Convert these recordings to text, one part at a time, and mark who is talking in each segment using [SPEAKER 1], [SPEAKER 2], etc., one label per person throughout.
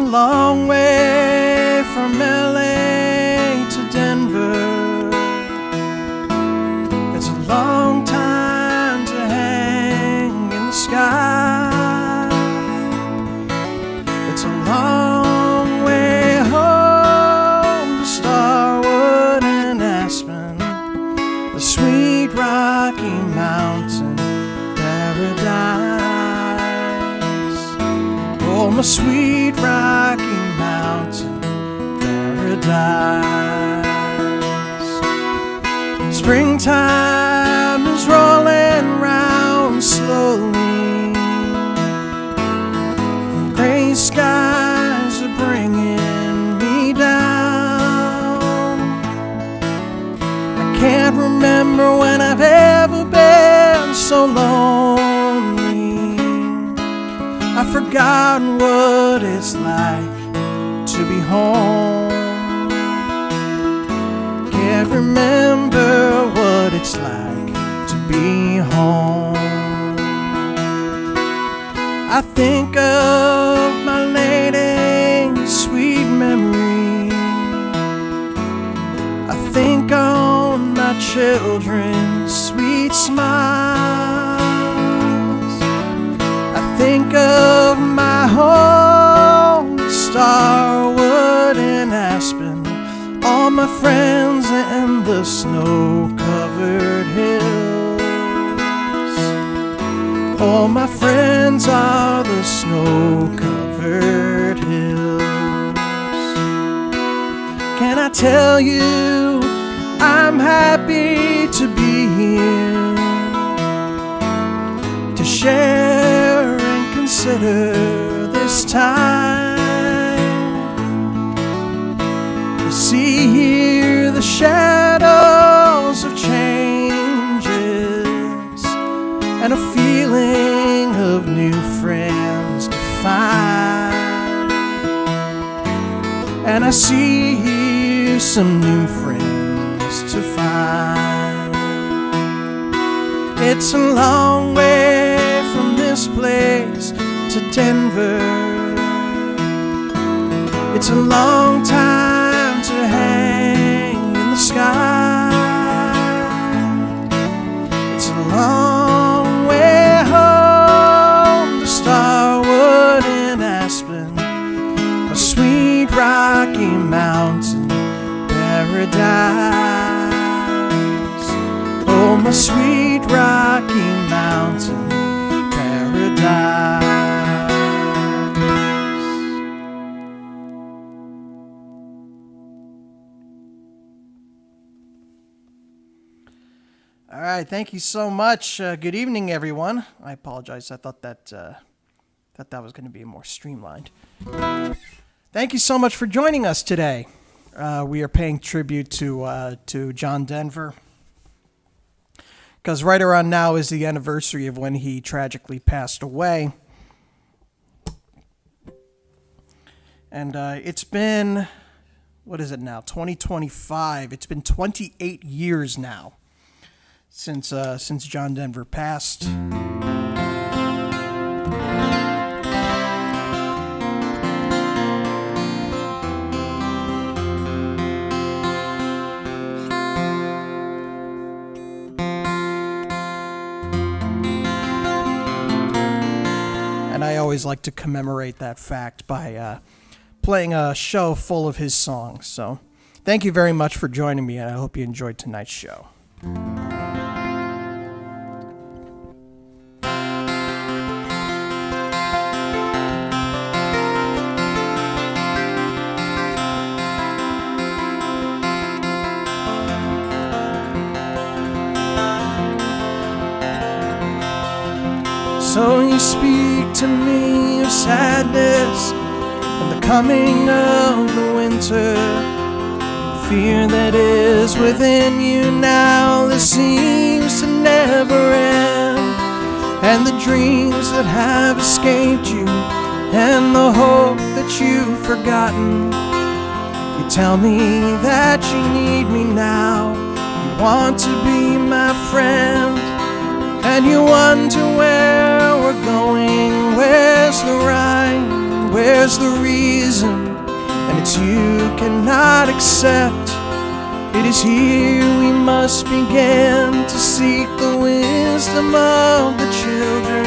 [SPEAKER 1] long way from LA to Denver. It's a long time to hang in the sky. It's a long way home to Starwood and Aspen, the sweet Rocky Mountain paradise. Oh, my sweet Rocky Mountain paradise. Springtime is rolling round slowly. Gray skies are bringing me down. I can't remember when I've ever been so lonely. I've forgotten what it's like to be home. Can't remember what it's like to be home. I think of my lady's sweet memory. I think on my children's sweet smiles. I think of my home, Starwood and Aspen, all my friends and the snow-covered hills. All my friends are the snow-covered hills. Can I tell you I'm happy to be here, to share and consider this time, to see here the shadows of changes and a feeling of new friends to find. And I see here some new friends to find. It's a long way from this place to Denver. It's a long time to hang in the sky. It's a long way home to Starwood and Aspen, a sweet Rocky Mountain paradise. Oh, my sweet Rocky Mountain paradise. All right, thank you so much. Good evening, everyone. I apologize. I thought that was going to be more streamlined. Thank you so much for joining us today. We are paying tribute to John Denver, because right around now is the anniversary of when he tragically passed away. And it's been, what is it now, 2025. It's been 28 years now since John Denver passed. And I always like to commemorate that fact by playing a show full of his songs. So thank you very much for joining me, and I hope you enjoyed tonight's show. So you speak to me of sadness and the coming of the winter, the fear that is within you now that seems to never end, and the dreams that have escaped you and the hope that you've forgotten. You tell me that you need me now, you want to be my friend, and you wonder where we're going, where's the rhyme, where's the reason? And it's you cannot accept. It is here we must begin to seek the wisdom of the children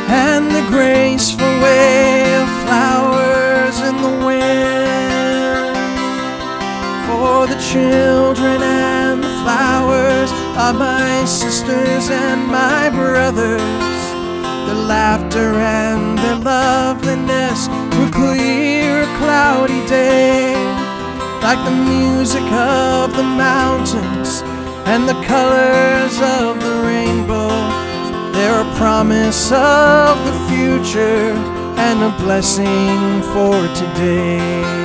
[SPEAKER 1] and the graceful way of flowers in the wind. For the children and the flowers are my sisters and my brothers. Their laughter and their loveliness will clear a cloudy day, like the music of the mountains and the colors of the rainbow. They're a promise of the future and a blessing for today.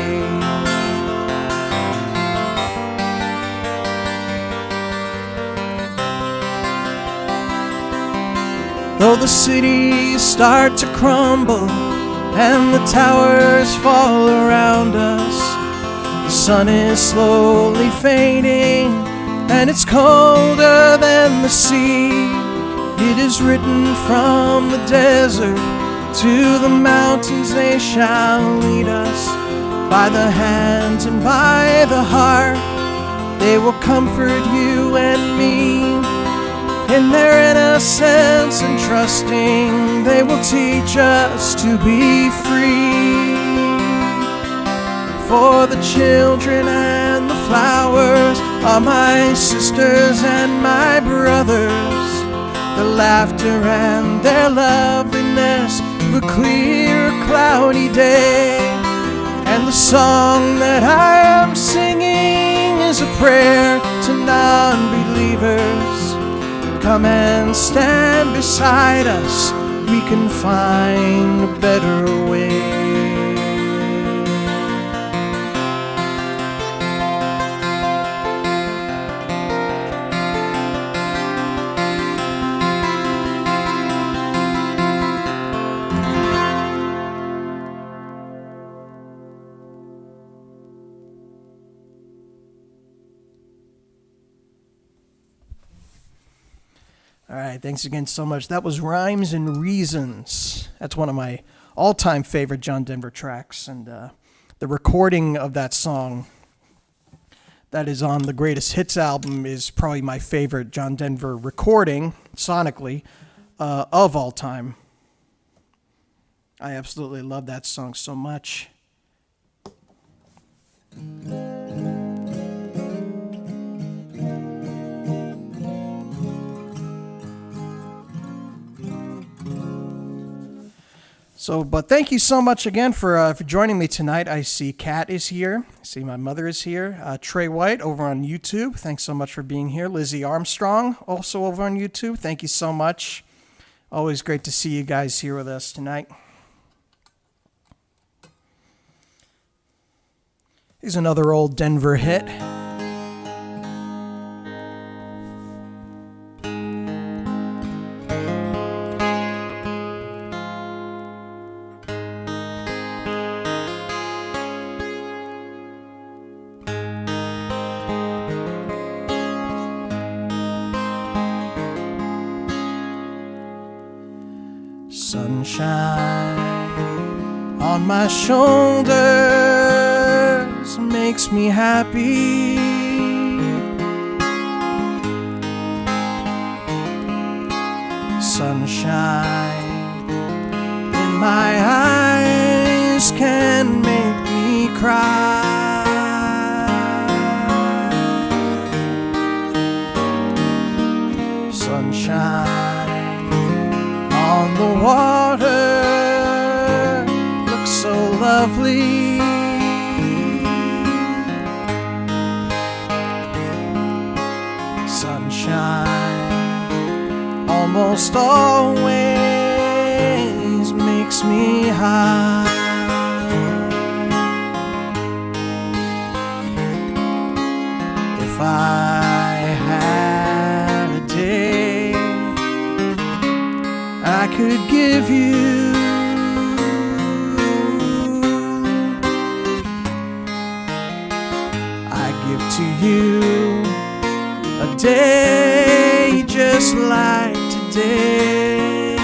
[SPEAKER 1] Though the cities start to crumble and the towers fall around us, the sun is slowly fading and it's colder than the sea. It is written from the desert to the mountains, they shall lead us by the hand and by the heart. They will comfort you and me. In their innocence and trusting, they will teach us to be free. For the children and the flowers are my sisters and my brothers. The laughter and their loveliness will clear a cloudy day. And the song that I am singing is a prayer to non-believers. Come and stand beside us, we can find a better way. All right, thanks again so much. That was Rhymes and Reasons. That's one of my all-time favorite John Denver tracks, and the recording of that song that is on the Greatest Hits album is probably my favorite John Denver recording, sonically, of all time. I absolutely love that song so much. But thank you so much again for joining me tonight. I see Kat is here. I see my mother is here. Trey White over on YouTube. Thanks so much for being here. Lizzie Armstrong also over on YouTube. Thank you so much. Always great to see you guys here with us tonight. Here's another old Denver hit. Sunshine on my shoulders makes me happy. Sunshine in my eyes can make me cry. Sunshine on the water looks so lovely. Sunshine almost always makes me high. If I had a day I could give you, I give to you a day just like today.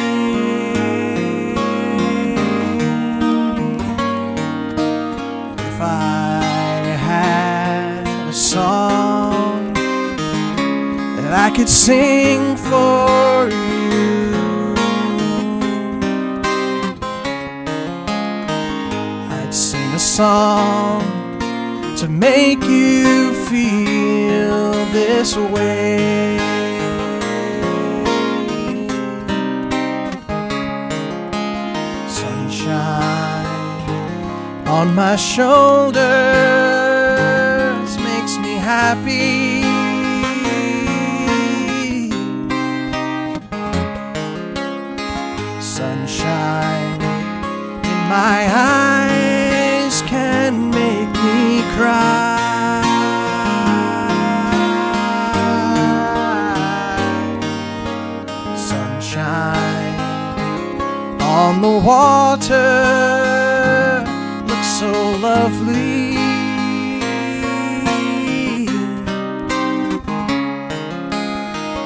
[SPEAKER 1] could sing for you. I'd sing a song to make you feel this way. Sunshine on my shoulders makes me happy. Sunshine in my eyes can make me cry. Sunshine on the water looks so lovely.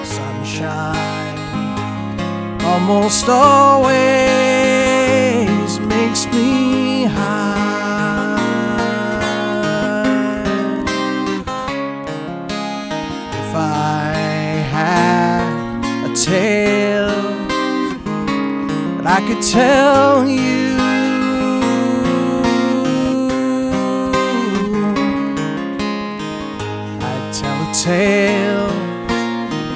[SPEAKER 1] Sunshine almost always makes me high. If I had a tale that I could tell you, I'd tell a tale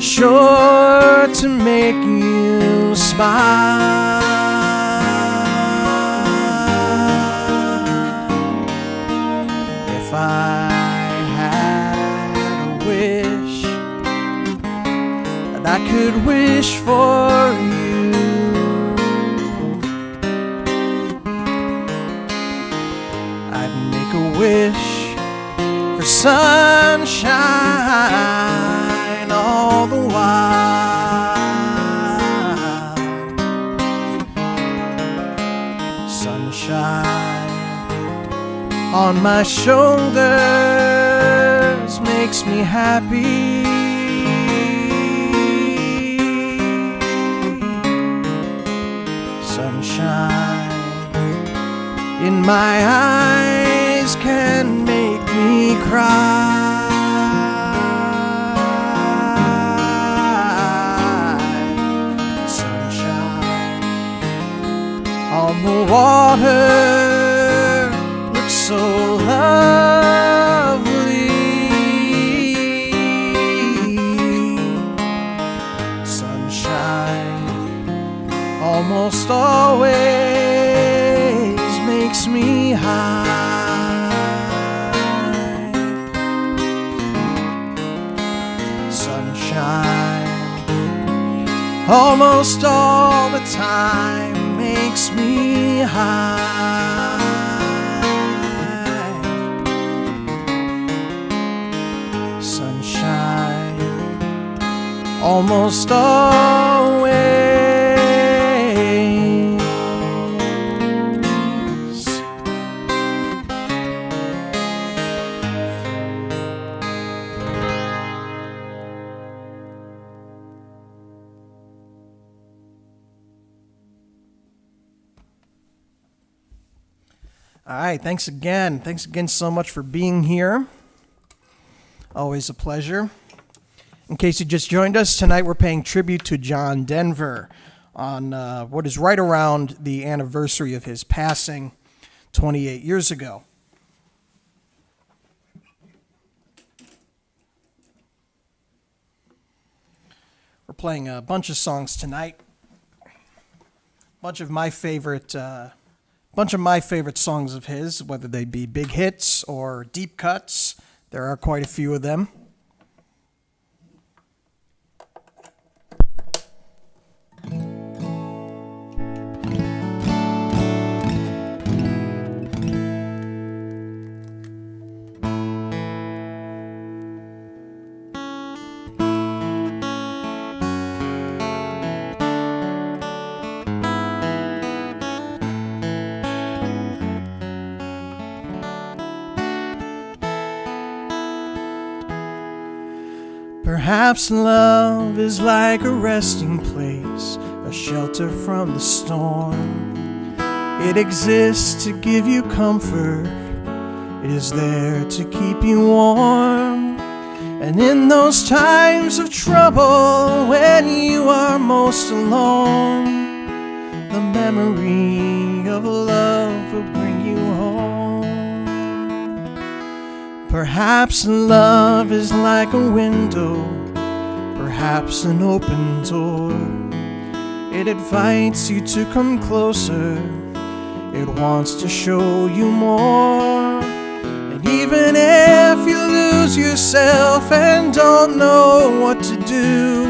[SPEAKER 1] sure to make you smile. If I had a wish that I could wish for you, I'd make a wish for sunshine all the while. Sunshine on my shoulders makes me happy. Sunshine in my eyes can make me cry. On the water looks so lovely. Sunshine almost always makes me high. Sunshine almost all the time makes me high. Sunshine almost always. All right, thanks again. Thanks again so much for being here. Always a pleasure. In case you just joined us, tonight we're paying tribute to John Denver on what is right around the anniversary of his passing 28 years ago. We're playing a bunch of songs tonight. Bunch of my favorite songs of his, whether they be big hits or deep cuts. There are quite a few of them. Perhaps love is like a resting place, a shelter from the storm. It exists to give you comfort. It is there to keep you warm. And in those times of trouble, when you are most alone, the memory of love will bring you home. Perhaps love is like a window, perhaps an open door. It invites you to come closer, it wants to show you more. And even if you lose yourself and don't know what to do,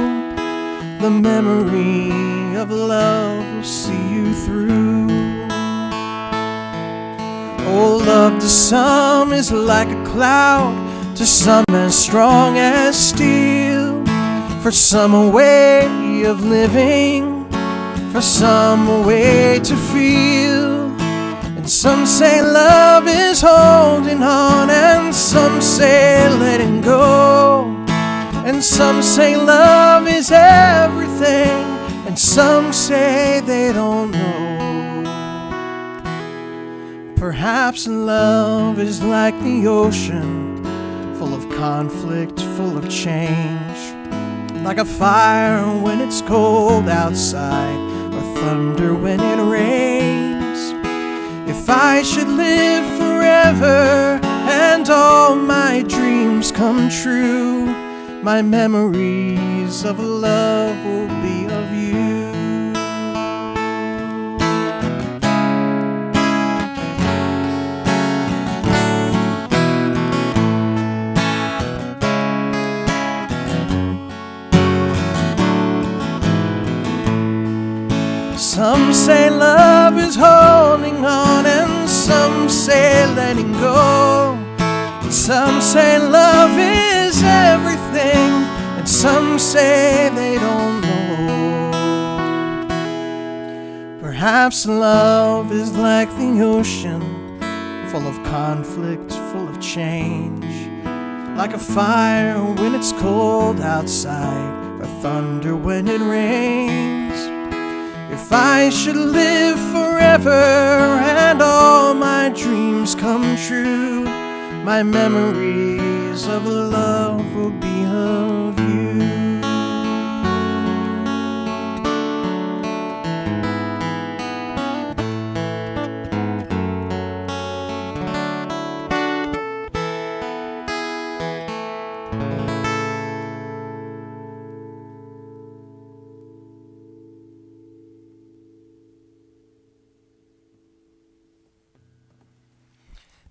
[SPEAKER 1] the memory of love will see you through. Oh, love to some is like a cloud, to some as strong as steel. For some a way of living, for some a way to feel. And some say love is holding on, and some say letting go. And some say love is everything, and some say they don't know. Perhaps love is like the ocean, full of conflict, full of change. Like a fire when it's cold outside, or thunder when it rains. If I should live forever and all my dreams come true, my memories of love will be of you. Some say love is holding on, and some say letting go. And some say love is everything, and some say they don't know. Perhaps love is like the ocean, full of conflict, full of change. Like a fire when it's cold outside, or thunder when it rains. If I should live forever and all my dreams come true, my memories of love will be of you.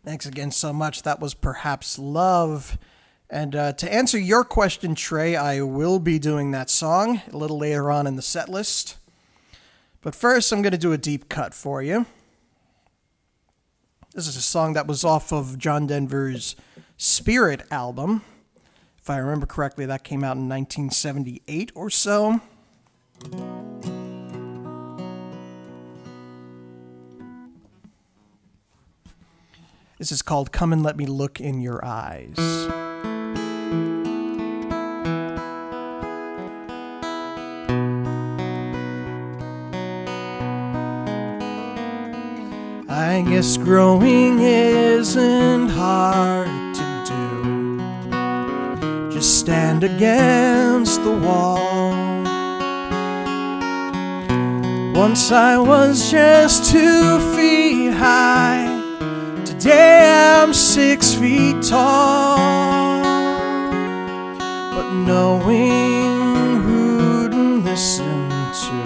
[SPEAKER 1] Thanks again so much. That was Perhaps Love. And to answer your question, Trey, I will be doing that song a little later on in the set list. But first, I'm going to do a deep cut for you. This is a song that was off of John Denver's Spirit album. If I remember correctly, that came out in 1978 or so. This is called Come and Let Me Look in Your Eyes. I guess growing isn't hard to do. Just stand against the wall. Once I was just 2 feet high. Today I'm 6 feet tall. But knowing who to listen to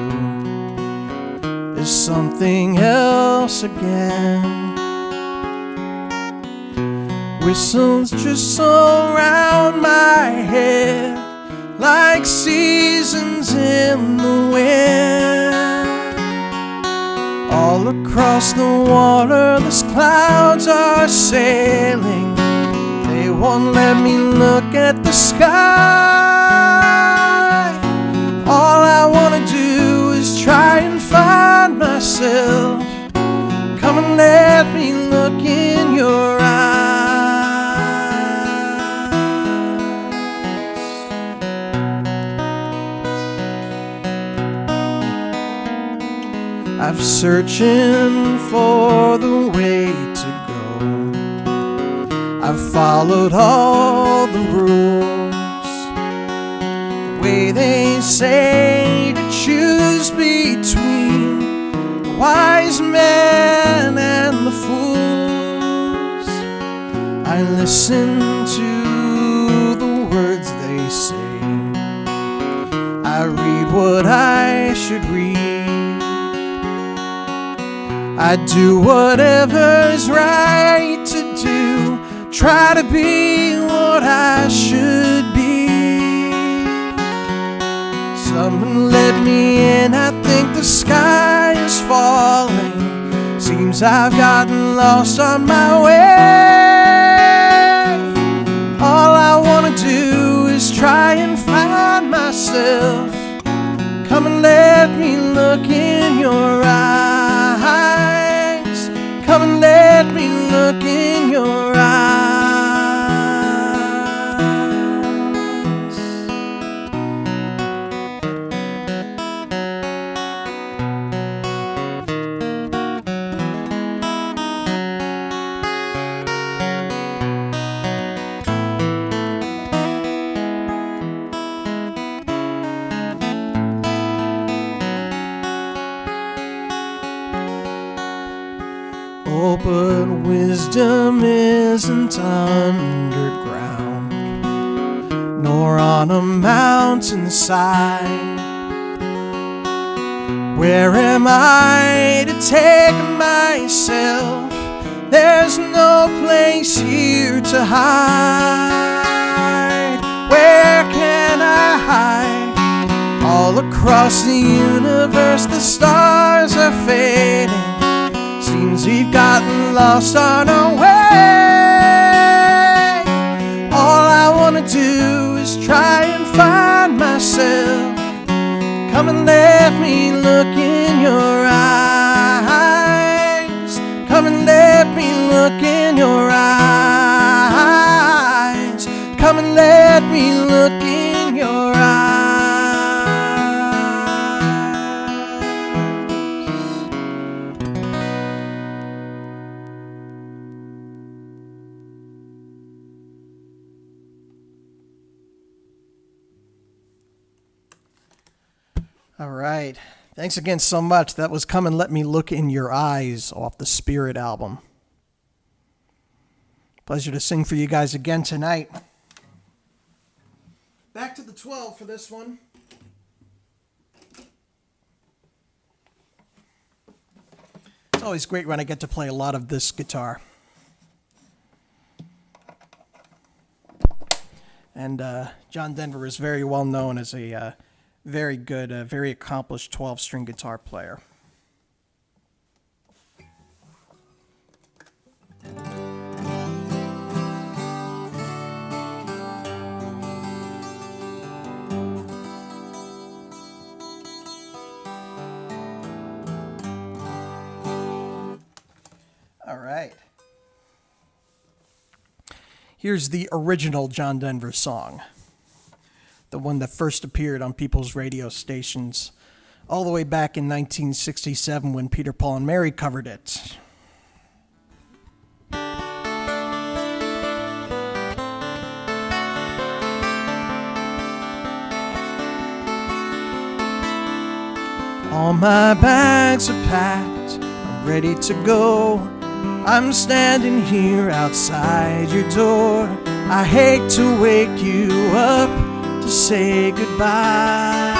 [SPEAKER 1] is something else again. Whistles just surround my head like seasons in the wind. All across the water, these clouds are sailing. They won't let me look at the sky. All I want to do is try and find myself. Come and let me look in your eyes. I'm searching for the way to go. I've followed all the rules. say to choose between the wise men and the fools. I listen to the words they say. I read what I should read. I do whatever's right to do. Try to be what I should be. Someone let me in, I think the sky is falling. Seems I've gotten lost on my way. All I wanna do is try and find myself. Come and let me look in your eyes. Come and let me look in your eyes. Oh, but wisdom isn't underground, nor on a mountainside. Where am I to take myself? There's no place here to hide. Where can I hide? All across the universe the stars are fading. Seems we've gotten lost on our way. All I wanna do is try and find myself. Come and let me look in your eyes. Come and let me look in your eyes. Come and let me look in your eyes. All right. Thanks again so much. That was Come and Let Me Look in Your Eyes off the Spirit album. Pleasure to sing for you guys again tonight. Back to the 12 for this one. It's always great when I get to play a lot of this guitar. And John Denver is very well known as a very good, very accomplished 12-string guitar player. All right. Here's the original John Denver song. The one that first appeared on people's radio stations all the way back in 1967 when Peter, Paul, and Mary covered it. All my bags are packed, I'm ready to go. I'm standing here outside your door. I hate to wake you up to say goodbye,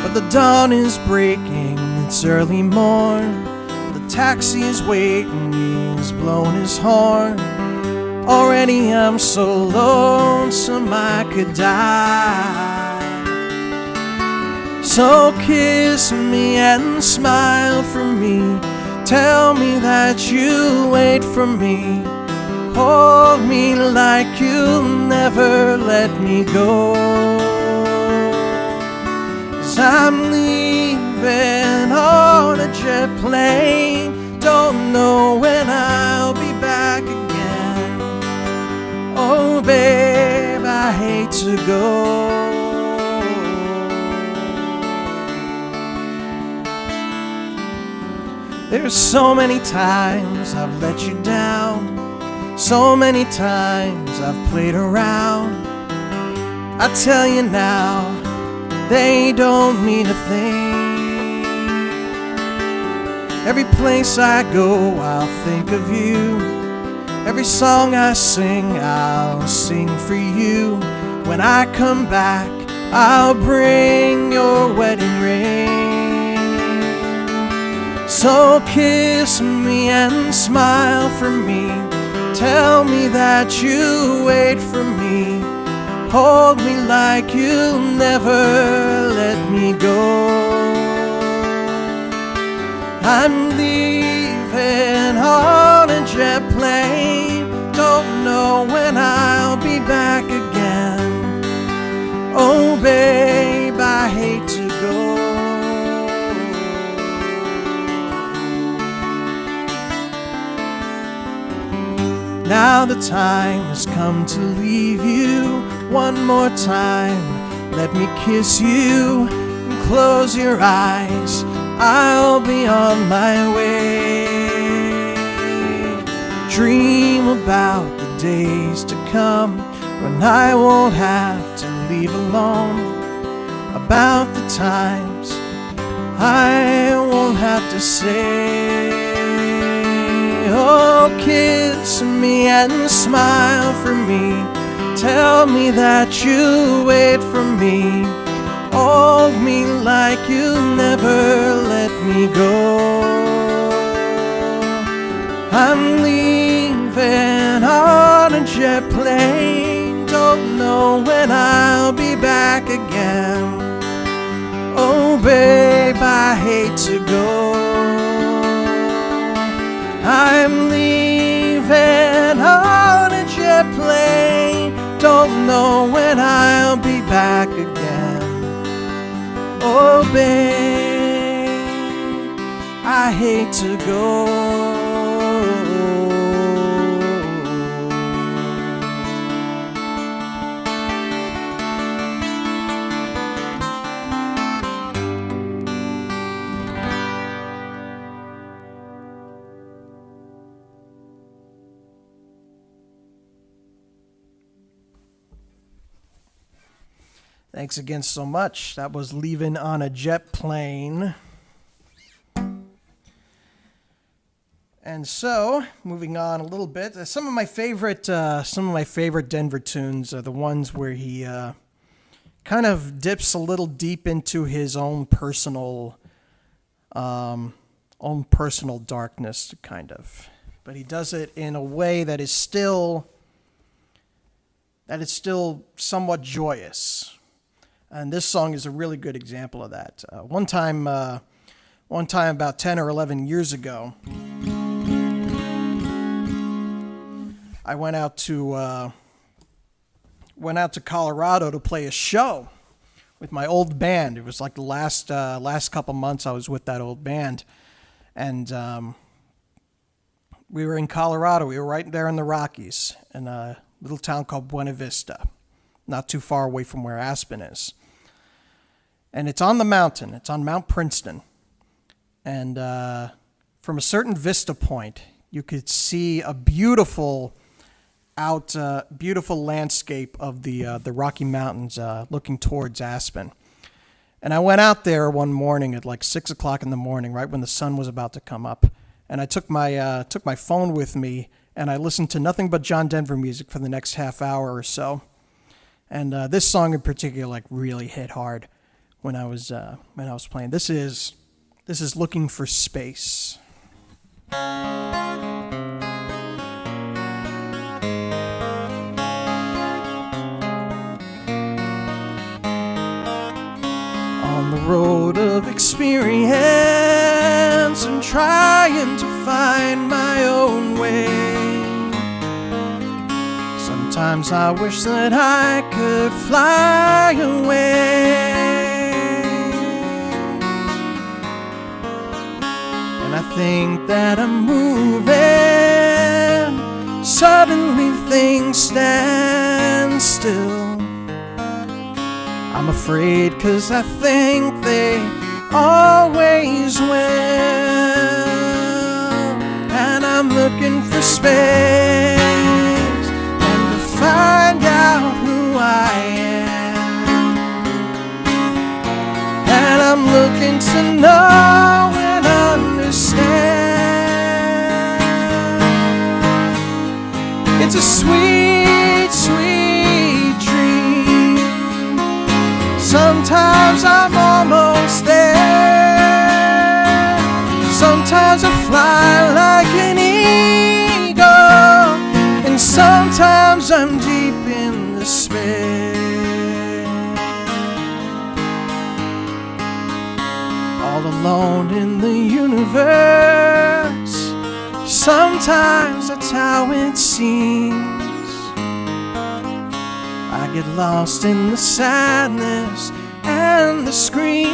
[SPEAKER 1] but the dawn is breaking, it's early morn. The taxi is waiting, he's blown his horn. Already I'm so lonesome I could die. So kiss me and smile for me. Tell me that you'll wait for me. Hold me like you'll never let me go. 'Cause I'm leaving on a jet plane. Don't know when I'll be back again. Oh babe, I hate to go. There's so many times I've let you down. So many times I've played around. I tell you now, they don't mean a thing. Every place I go, I'll think of you. Every song I sing, I'll sing for you. When I come back, I'll bring your wedding ring. So kiss me and smile for me. Tell me that you wait for me. Hold me like you'll never let me go. I'm leaving on a jet plane. Don't know when I'll be back again. Oh babe, I hate to go. Now the time has come to leave you. One more time, let me kiss you and close your eyes. I'll be on my way. Dream about the days to come when I won't have to leave alone. About the times I won't have to say. Oh, kiss me and smile for me. Tell me that you'll wait for me. Hold me like you'll never let me go. I'm leaving on a jet plane. Don't know when I'll be back again. Oh babe, I hate to go. I'm leaving on a jet plane. Don't know when I'll be back again. Oh babe, I hate to go. Thanks again so much. That was Leaving on a Jet Plane. And so, moving on a little bit, some of my favorite Denver tunes are the ones where he kind of dips a little deep into his own personal darkness, kind of. But he does it in a way that is still somewhat joyous. And this song is a really good example of that. One time about 10 or 11 years ago, I went out to Colorado to play a show with my old band. It was like the last couple months I was with that old band, and we were in Colorado. We were right there in the Rockies, in a little town called Buena Vista, not too far away from where Aspen is. And it's on the mountain. It's on Mount Princeton. And from a certain vista point, you could see a beautiful landscape of the Rocky Mountains looking towards Aspen. And I went out there one morning at like 6 o'clock in the morning, right when the sun was about to come up. And I took my phone with me, and I listened to nothing but John Denver music for the next half hour or so. And this song in particular like really hit hard when I was playing. This is Looking for Space. On the road of experience and trying to find my own way. Sometimes I wish that I could fly away. And I think that I'm moving. Suddenly things stand still. I'm afraid 'cause I think they always will. And I'm looking for space and to find out who I am. looking to know and understand. It's a sweet, sweet dream. Sometimes I'm almost there. Sometimes I fly like an eagle, and sometimes I'm deep in despair. All alone in the universe, sometimes that's how it seems. I get lost in the sadness and the screams,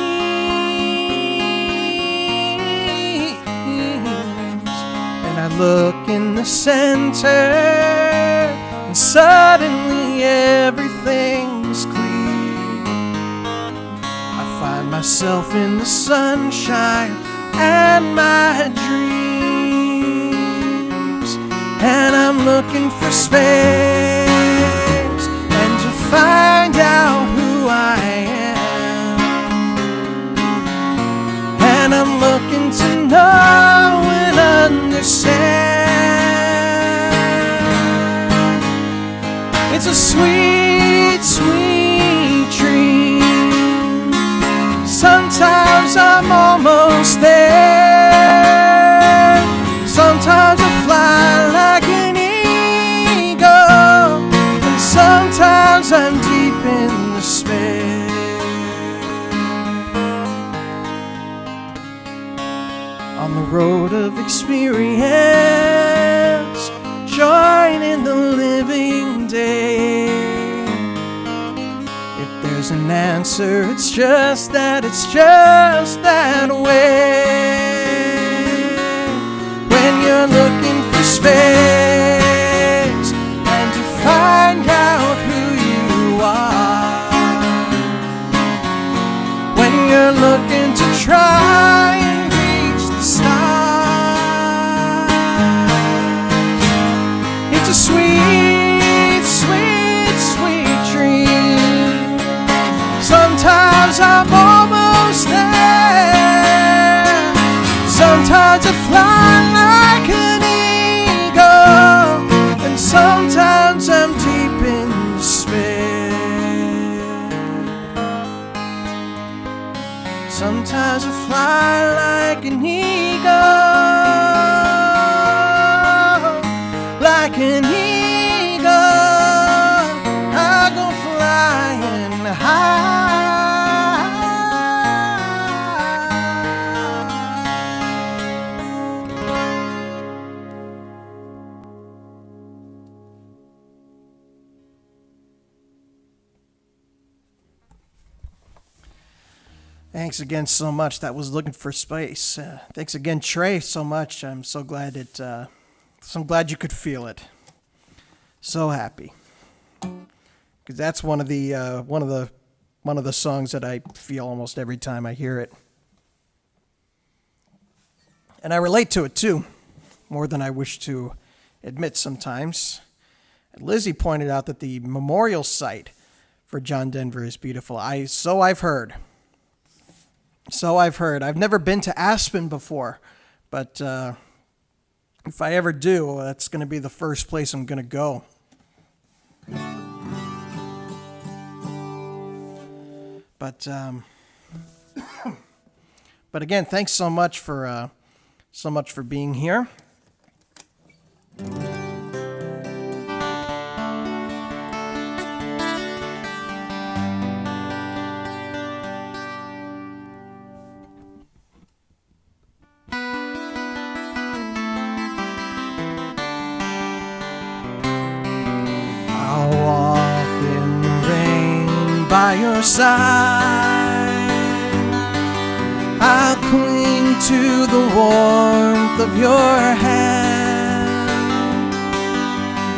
[SPEAKER 1] and I look in the center, and suddenly everything's clear. I find myself in the sunshine and my dreams, and I'm looking for space and to find out who I am. And I'm looking to know and understand. It's a sweet, sweet dream. Sometimes I'm almost there. Sometimes I fly like an eagle, and sometimes I'm deep in despair. On the road of experience, joining the living day. If there's an answer, it's just that way. When you're looking for space and to find out who you are, when you're looking to try and reach the stars, it's a sweet, sweet, sweet dream. Sometimes I'm almost there. Sometimes I fly like an eagle, and sometimes I'm deep in despair. Sometimes I fly like an eagle, like an eagle. I go flying high. Thanks again so much. That was Looking for Space. Thanks again, Trey, so much. I'm so glad you could feel it. So happy, because that's one of the songs that I feel almost every time I hear it, and I relate to it too, more than I wish to admit sometimes. And Lizzie pointed out that the memorial site for John Denver is beautiful. I've heard. I've never been to Aspen before, but if I ever do, that's going to be the first place I'm going to go. But again, thanks so much for being here. By your side, I'll cling to the warmth of your hand.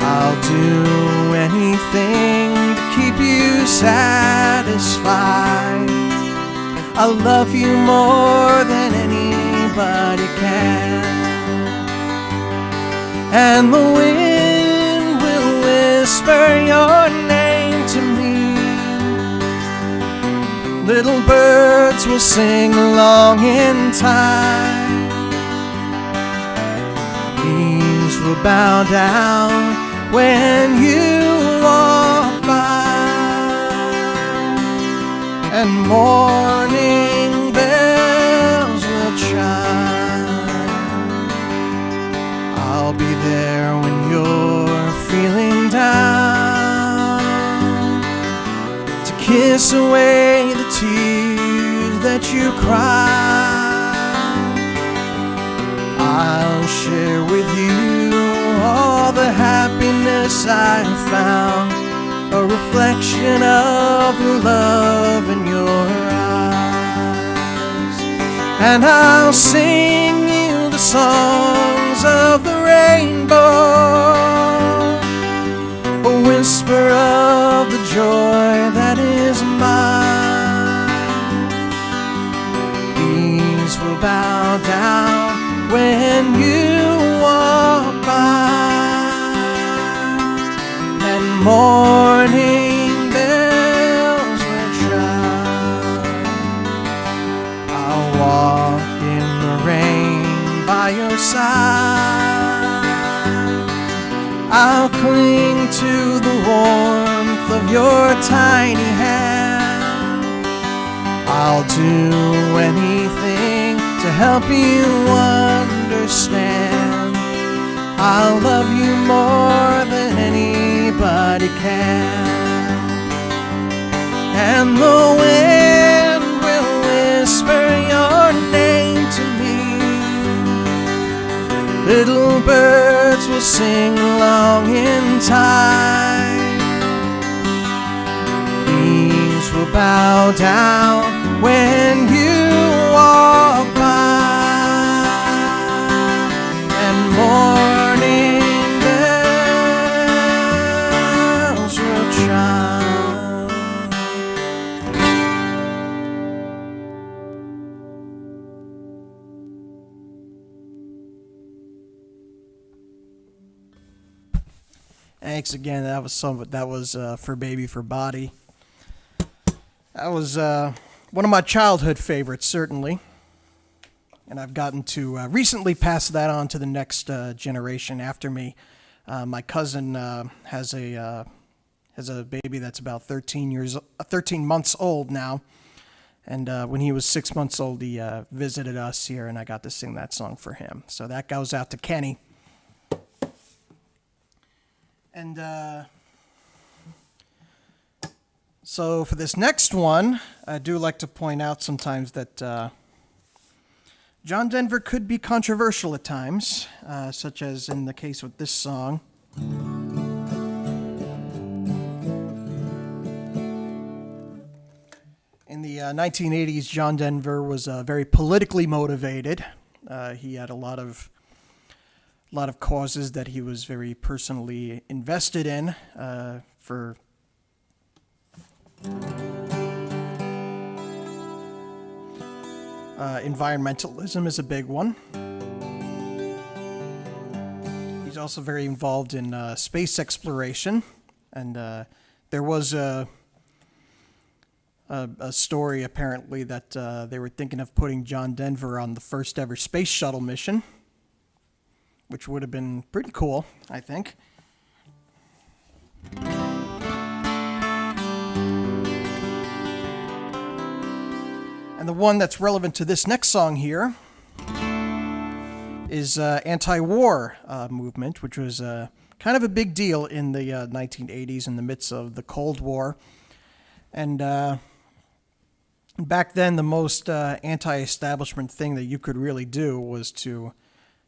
[SPEAKER 1] I'll do anything to keep you satisfied. I'll love you more than anybody can. And the wind will whisper your name to me. Little birds will sing along in time. Knees will bow down when you walk by, and morning bells will chime. I'll be there when you're feeling down, to kiss away the tears that you cry. I'll share with you all the happiness I've found, a reflection of the love in your eyes. And I'll sing you the songs of the rainbow, a whisper of the joy that is mine. Knees will bow down when you walk by, and morning bells will chime. I'll walk in the rain by your side. I'll cling to the warmth of your tiny hand. I'll do anything to help you understand. I'll love you more than anybody can. And the wind will whisper your name to me. Little birds will sing along in time. Knees will bow down when you walk by, and morning bells will chime. Thanks again. That was For Baby for Body. That was one of my childhood favorites, certainly. And I've gotten to recently pass that on to the next generation after me. My cousin has a baby that's about 13 months old now. And when he was 6 months old, he visited us here, and I got to sing that song for him. So that goes out to Kenny. And so for this next one, I do like to point out sometimes that John Denver could be controversial at times, such as in the case with this song. In the 1980s, John Denver was very politically motivated. He had a lot of causes that he was very personally invested in for environmentalism is a big one. He's also very involved in space exploration, and there was a story apparently that they were thinking of putting John Denver on the first ever space shuttle mission, which would have been pretty cool, I think. And the one that's relevant to this next song here is anti-war movement, which was kind of a big deal in the 1980s in the midst of the Cold War. And back then, the most anti-establishment thing that you could really do was to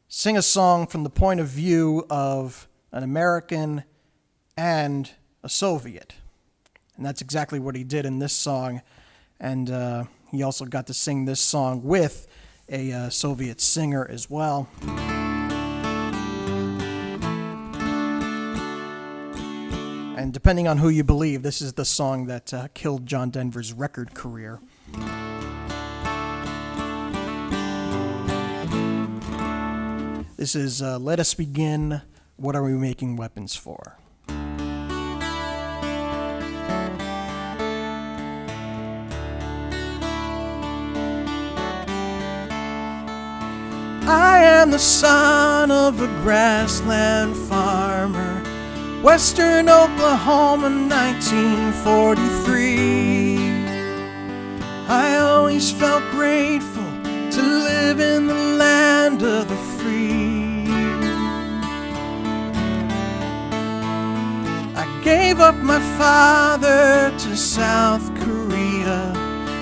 [SPEAKER 1] sing a song from the point of view of an American and a Soviet. And that's exactly what he did in this song. And he also got to sing this song with a Soviet singer as well. And depending on who you believe, this is the song that killed John Denver's record career. This is Let Us Begin, What Are We Making Weapons For? I am the son of a grassland farmer, Western Oklahoma, 1943. I always felt grateful to live in the land of the free. I gave up my father to South Korea,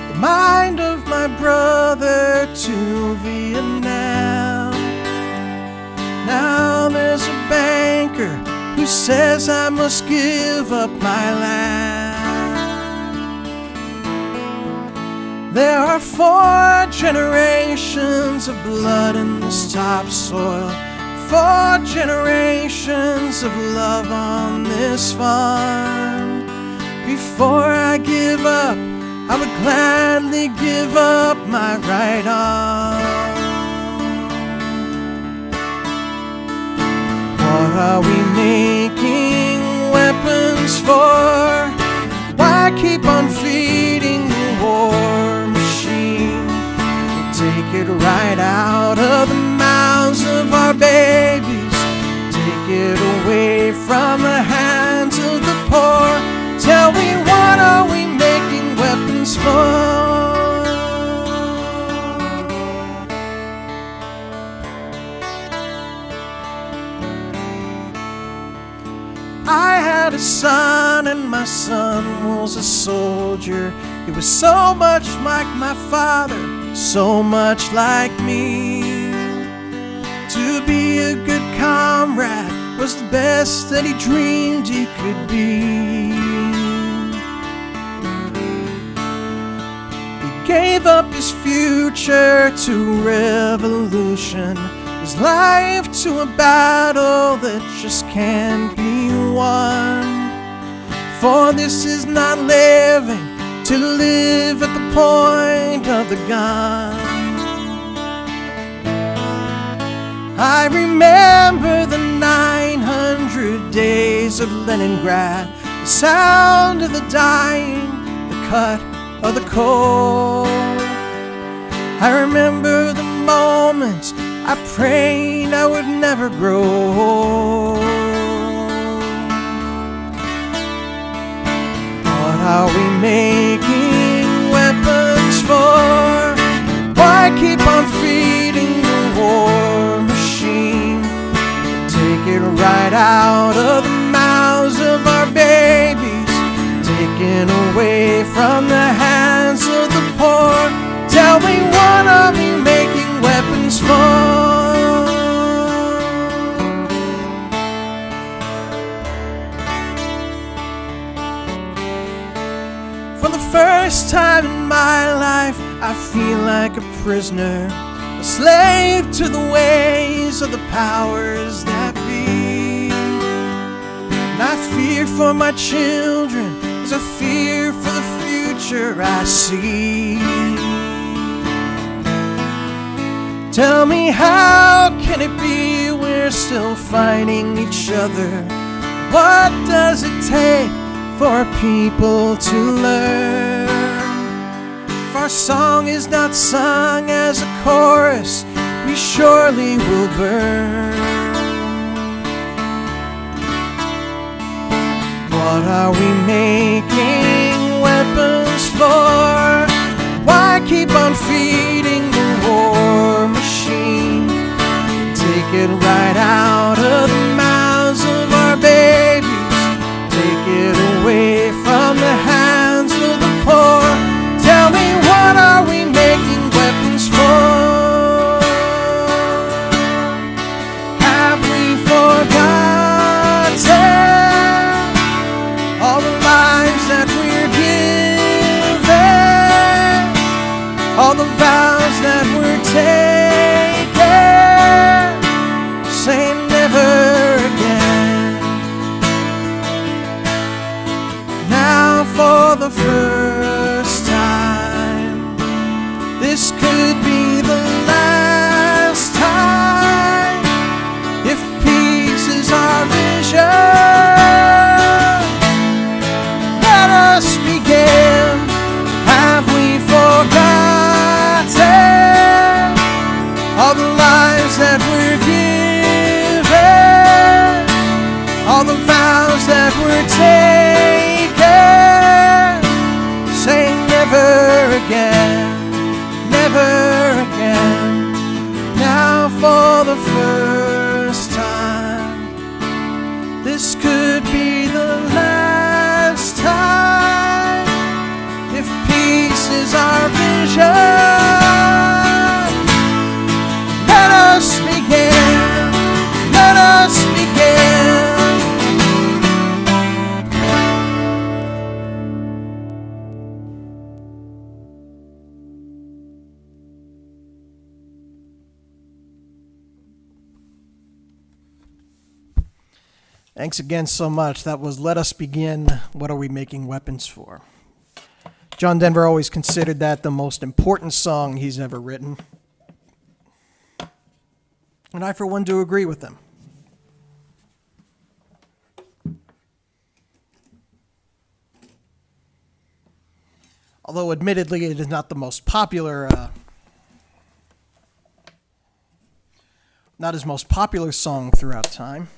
[SPEAKER 1] the mind of my brother to Vietnam. Now there's a banker who says I must give up my land. There are 4 generations of blood in this topsoil, 4 generations of love on this farm. Before I give up, I would gladly give up my right arm. What are we making weapons for? Why keep on feeding the war machine? We'll take it right out of the mouths of our babies, take it away from the hands of the poor. Tell me, what are we making weapons for? I had a son, and my son was a soldier. He was so much like my father, so much like me. To be a good comrade was the best that he dreamed he could be. He gave up his future to revolution, his life to a battle that just can't be won. For this is not living, to live at the point of the gun. I remember the 900 days of Leningrad, the sound of the dying, the cut of the cold. I remember the moments I prayed I would never grow old. What are we making weapons for? Why keep on feeding the war machine? Take it right out of the mouths of our babies, taken away from the hands of the poor. Tell me, what are we making weapons for? For the first time in my life, I feel like a prisoner, a slave to the ways of the powers that be. My fear for my children is a fear for the future I see. Tell me, how can it be we're still fighting each other? What does it take for people to learn? If our song is not sung as a chorus, we surely will burn. What are we making weapons for? Why keep on feeding the war machine? Take it right out of the mouths of our babies, take it away from the hands of the poor. Tell me, what are we making weapons for? Have we forgotten all the lives that we're giving, all the vows that we're taking, saying never the first time. This could be the last time. If peace is our vision, let us begin. Let us begin. Thanks again so much. That was Let Us Begin. What Are We Making Weapons For? John Denver always considered that the most important song he's ever written. And I, for one, do agree with him. Although, admittedly, it is not the most popular, not his most popular song throughout time.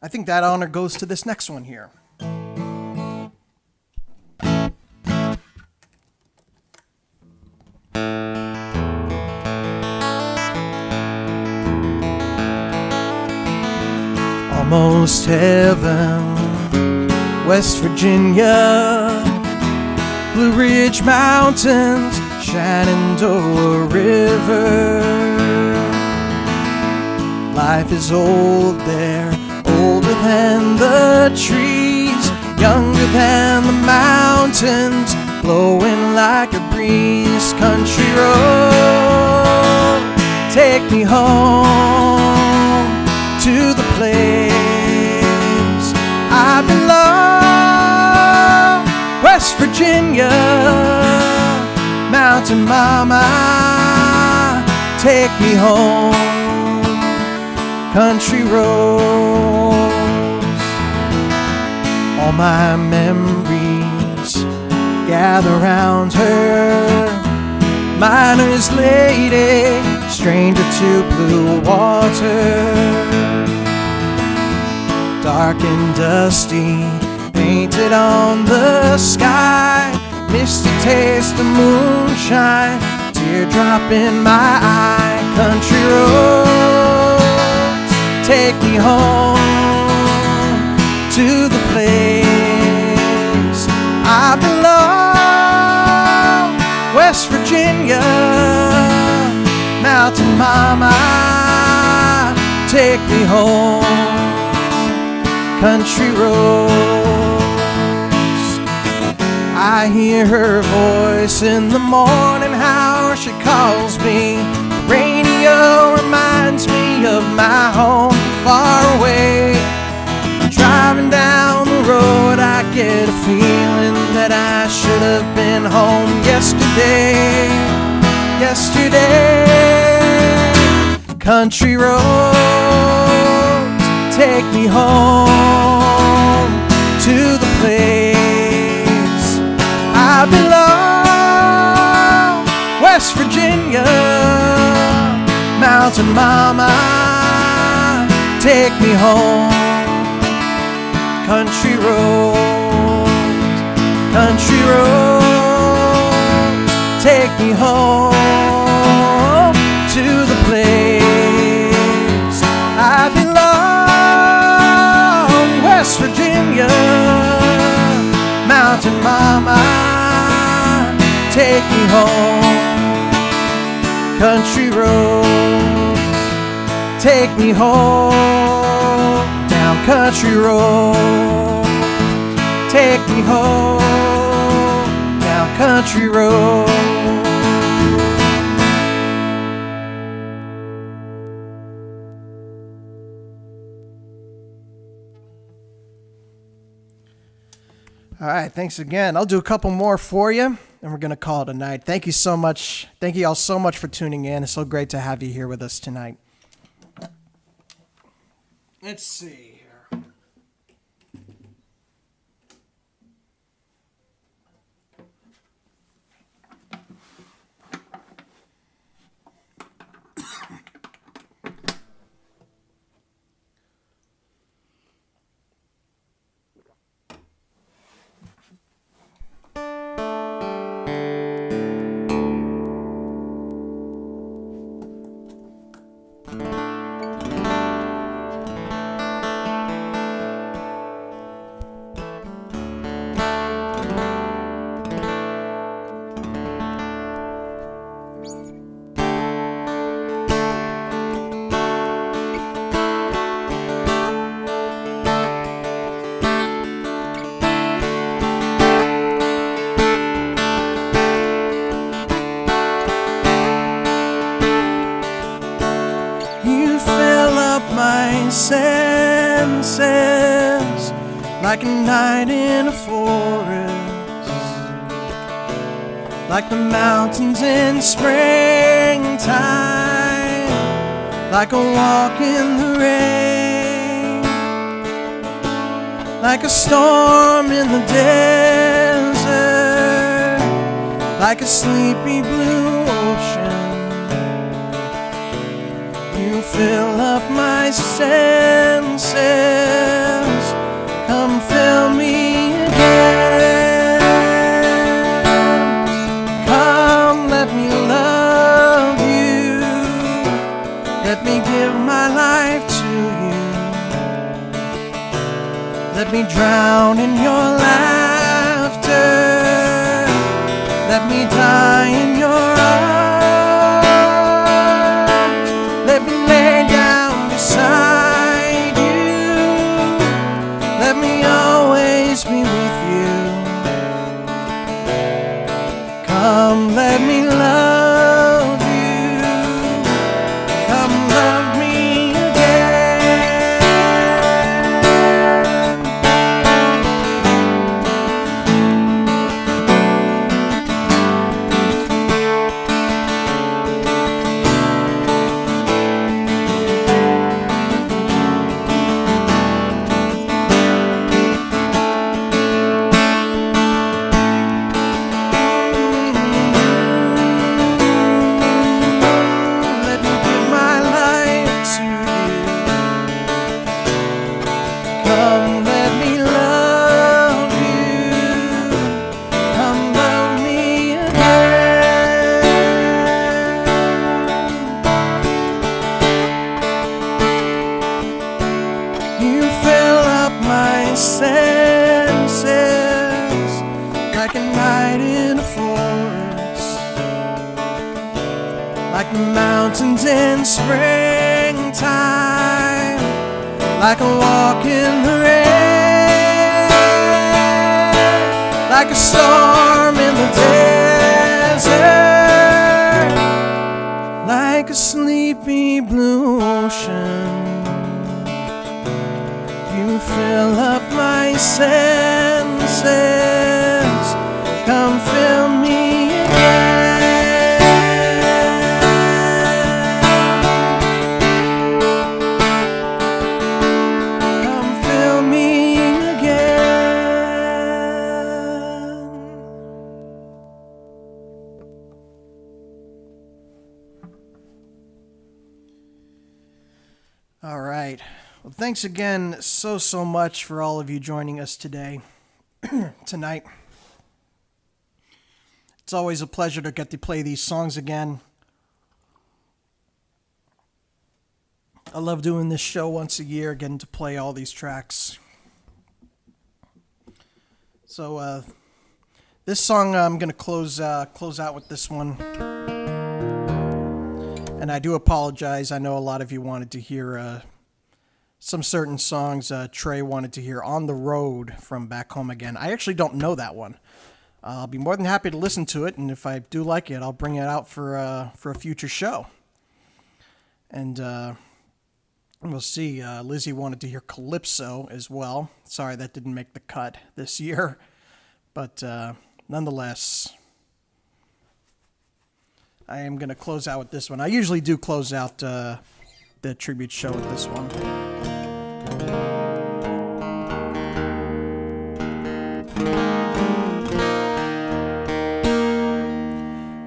[SPEAKER 1] I think that honor goes to this next one here. Almost heaven, West Virginia, Blue Ridge Mountains, Shenandoah River. Life is old there, older than the trees, younger than the mountains, blowing like a breeze. Country road, take me home to the place I belong. West Virginia, Mountain Mama, take me home. Country roads, all my memories gather round her. Miner's lady, stranger to blue water. Dark and dusty, painted on the sky. Misty taste of moonshine, teardrop in my eye. Country roads, take me home to the place I belong. West Virginia, Mountain Mama, take me home. Country roads, I hear her voice in the morning, how she calls me. The radio reminds me of my home far away. Driving down the road, I get a feeling that I should have been home yesterday. Yesterday, country roads, take me home to the place I belong. West Virginia, Mountain Mama, take me home. Country roads, country roads, take me home to the place I belong. West Virginia, Mountain Mama, take me home. Country roads, take me home. Down country road, take me home. Down country road. All right, thanks again. I'll do a couple more for you, and we're going to call it a night. Thank you so much. Thank you all so much for tuning in. It's so great to have you here with us tonight. Let's see here. up my senses like a night in a forest, like the mountains in springtime, like a walk in the rain, like a storm in the desert, like a sleepy blue ocean. You fill up my senses, come fill me again. Come, let me love you, let me give my life to you, let me drown in your laughter, let me die in your arms, let me lay down beside you, let me always be with you. Come, let me love you, come love me again. Senses like a night in a forest, like the mountains in springtime, like a walk in the rain, like a storm in the desert, like a sleepy blue ocean. You fill up my senses, come fill me again. Come fill me again. All right. Well, thanks again so much for all of you joining us tonight. It's always a pleasure to get to play these songs again. I love doing this show once a year, getting to play all these tracks. So this song I'm going to close out with this one. And I do apologize. I know a lot of you wanted to hear some certain songs. Trey wanted to hear On the Road from Back Home Again. I actually don't know that one. I'll be more than happy to listen to it, and if I do like it, I'll bring it out for a future show. And we'll see. Lizzie wanted to hear Calypso as well. Sorry that didn't make the cut this year, but nonetheless, I am going to close out with this one. I usually do close out the tribute show with this one.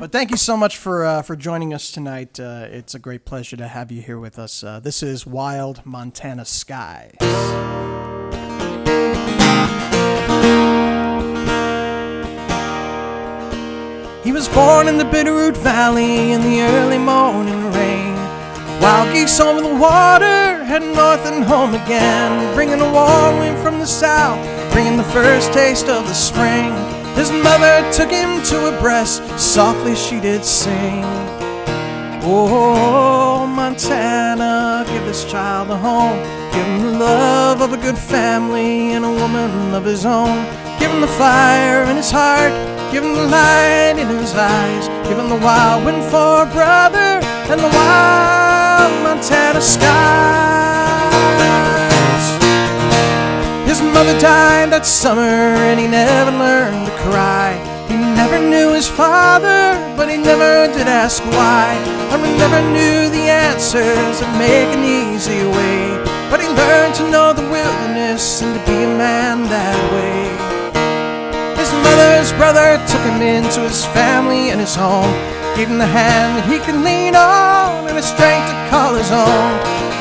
[SPEAKER 1] But thank you so much for joining us tonight. It's a great pleasure to have you here with us. This is Wild Montana Skies. He was born in the Bitterroot Valley in the early morning rain. Wild geese over the water, heading north and home again, bringing a warm wind from the south, bringing the first taste of the spring. His mother took him to her breast, softly she did sing. Oh, Montana, give this child a home, give him the love of a good family and a woman of his own. Give him the fire in his heart, give him the light in his eyes, give him the wild wind for a brother and the wild Montana sky. it's summer and he never learned to cry. He never knew his father, but he never did ask why. And he never knew the answers that make an easy way, but he learned to know the wilderness and to be a man that way. His mother's brother took him into his family and his home, gave him the hand that he could lean on and the strength to call his own.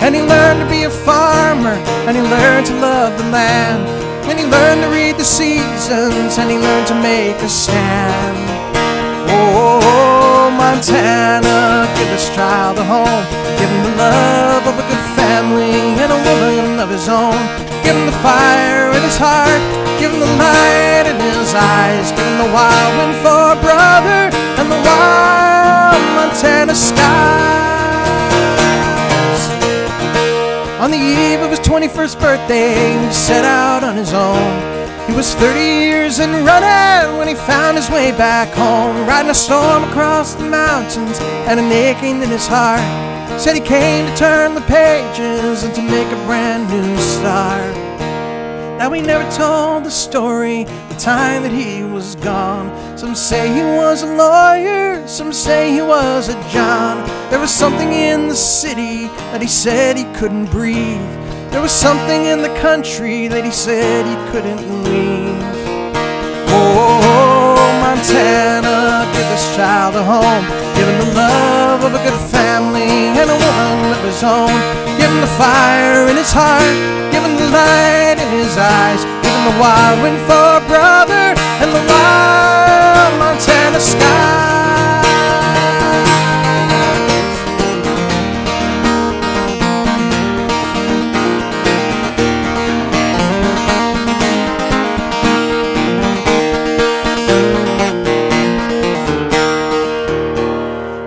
[SPEAKER 1] And he learned to be a farmer, and he learned to love the land, and he learned to read the seasons, and he learned to make a stand. Oh, Montana, give this child a home, give him the love of a good family and a woman of his own. Give him the fire in his heart, give him the light in his eyes, give him the wild wind for a brother and the wild Montana skies. On the eve of his 21st birthday, he set out on his own. He was 30 years and running when he found his way back home, riding a storm across the mountains and an aching in his heart. Said he came to turn the pages and to make a brand new start. Now he never told the story, the time that he was gone. Some say he was a lawyer, some say he was a John. There was something in the city that he said he couldn't breathe. There was something in the country that he said he couldn't leave. Oh, Montana, give this child a home, give him the love of a good family and a woman of his own. Give him the fire in his heart, give him the light in his eyes, give him the wild wind for a brother and the wild Montana skies.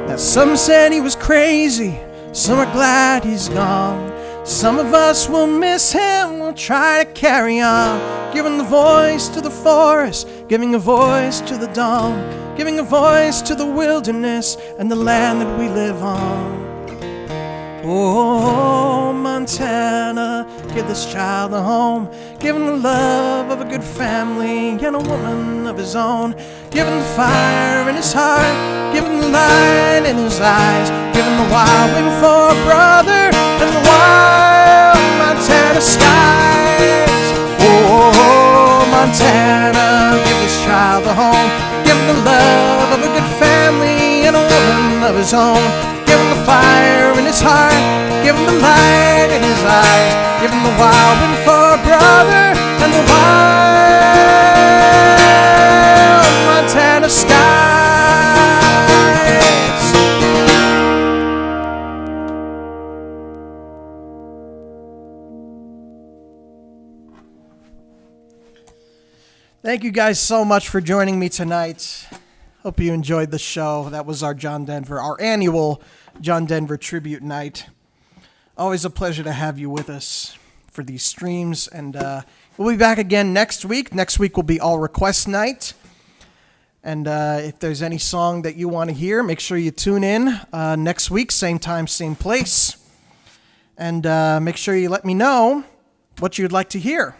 [SPEAKER 1] Now some said he was crazy, some are glad he's gone. Some of us will miss him, we'll try to carry on, giving the voice to the forest, giving a voice to the dawn, giving a voice to the wilderness and the land that we live on. Oh, Montana, give this child a home, give him the love of a good family and a woman of his own. Give him the fire in his heart, give him the light in his eyes, give him the wild wind for a brother and the wild Montana skies. Oh, Montana, give this child a home, give him the love of a good family and a woman of his own. Give him the fire in his heart, give him the light in his eyes, give him the wild wind for a brother and the wild Montana skies. Thank you guys so much for joining me tonight. Hope you enjoyed the show. That was our John Denver, our annual John Denver Tribute Night. Always a pleasure to have you with us for these streams. And we'll be back again next week. Next week will be All Request Night. And if there's any song that you want to hear, make sure you tune in next week, same time, same place. And make sure you let me know what you'd like to hear.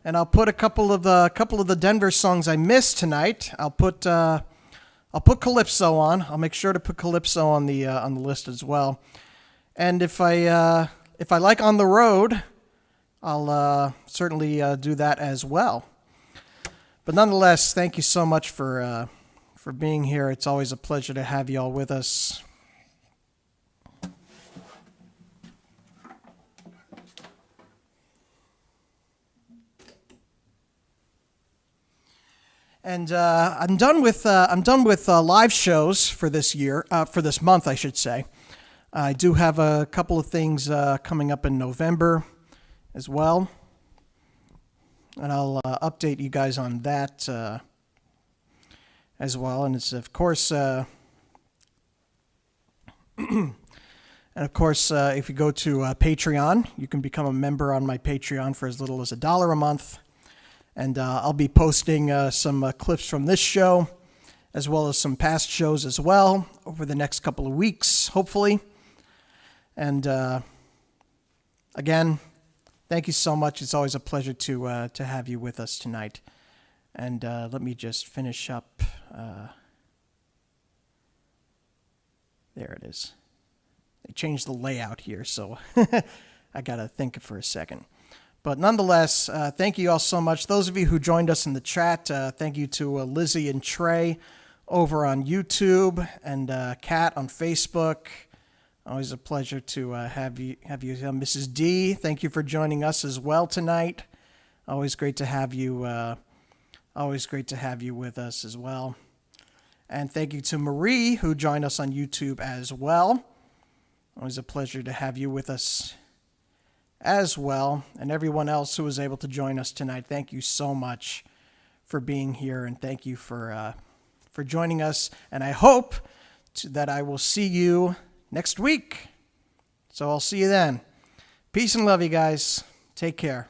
[SPEAKER 1] And I'll put a couple of the Denver songs I missed tonight. I'll put Calypso on. I'll make sure to put Calypso on the list as well. And if I like On the Road, I'll certainly do that as well. But nonetheless, thank you so much for being here. It's always a pleasure to have you all with us. And I'm done with live shows for this year, for this month, I should say. I do have a couple of things coming up in November as well, and I'll update you guys on that as well. And it's of course, if you go to Patreon, you can become a member on my Patreon for as little as $1 a month. And I'll be posting some clips from this show, as well as some past shows as well, over the next couple of weeks, hopefully. And again, thank you so much. It's always a pleasure to have you with us tonight. And let me just finish up. There it is. They changed the layout here, so I got to think for a second. But nonetheless, thank you all so much. Those of you who joined us in the chat, thank you to Lizzie and Trey over on YouTube and Kat on Facebook. Always a pleasure to have you, Mrs. D. Thank you for joining us as well tonight. Always great to have you. Always great to have you with us as well. And thank you to Marie, who joined us on YouTube as well. Always a pleasure to have you with us as well. And everyone else who was able to join us tonight, thank you so much for being here, and thank you for joining us. And I hope that I will see you next week. So I'll see you then. Peace and love, you guys. Take care.